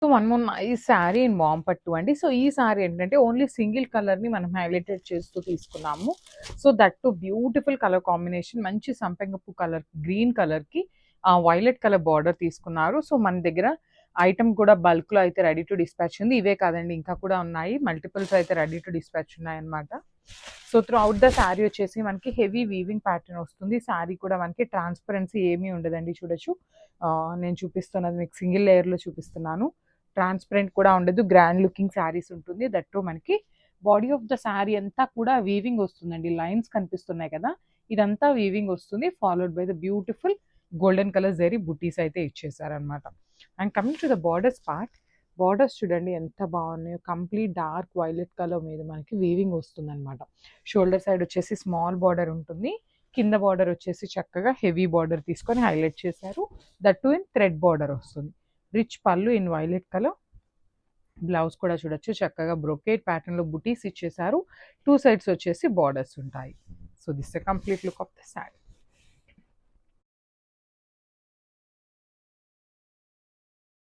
So one more nice sari in వామ్ పట్టు అండి. సో ఈ శారీ ఏంటంటే ఓన్లీ సింగిల్ కలర్ని మనం హైలైటెడ్ చేస్తూ తీసుకున్నాము. So that to beautiful colour combination, మంచి సంపెంగపు కలర్, గ్రీన్ కలర్కి వైలెట్ కలర్ బార్డర్ తీసుకున్నారు. సో మన దగ్గర ఐటమ్ కూడా బల్క్లో అయితే రెడీ టు డిస్పాచ్ ఉంది. ఇవే కాదండి, ఇంకా కూడా ఉన్నాయి, మల్టిపుల్స్ అయితే రెడీ టు డిస్పాచ్ ఉన్నాయన్నమాట. So through out the sari వచ్చేసి మనకి హెవీ వీవింగ్ ప్యాటర్న్ వస్తుంది. శారీ కూడా మనకి ట్రాన్స్పరెన్సీ ఏమీ ఉండదండి. చూడొచ్చు, నేను చూపిస్తున్నది మీకు సింగిల్ లేయర్లో చూపిస్తున్నాను. ట్రాన్స్పరెంట్ కూడా ఉండదు, గ్రాండ్ లుకింగ్ శారీస్ ఉంటుంది. దట్టు మనకి బాడీ ఆఫ్ ద శారీ అంతా కూడా వీవింగ్ వస్తుందండి. లైన్స్ కనిపిస్తున్నాయి కదా, ఇదంతా వీవింగ్ వస్తుంది, followed by the beautiful golden colour zari butis అయితే ఇచ్చేసారనమాట. And coming to the borders part, borders చూడండి ఎంత బాగున్నాయో. కంప్లీట్ డార్క్ వైలెట్ కలర్ మీద మనకి వీవింగ్ వస్తుంది అనమాట. షోల్డర్ సైడ్ వచ్చేసి స్మాల్ బార్డర్ ఉంటుంది, కింద బార్డర్ వచ్చేసి చక్కగా హెవీ బార్డర్ తీసుకొని హైలైట్ చేశారు. దట్టు ఇన్ థ్రెడ్ బార్డర్ వస్తుంది. రిచ్ పళ్ళు ఇన్ వైలెట్ కలర్. బ్లౌజ్ కూడా చూడొచ్చు, చక్కగా బ్రొకేట్ ప్యాటర్న్లో బుటీస్ ఇచ్చేసారు. టూ సైడ్స్ వచ్చేసి బార్డర్స్ ఉంటాయి. So this the complete look of the sari.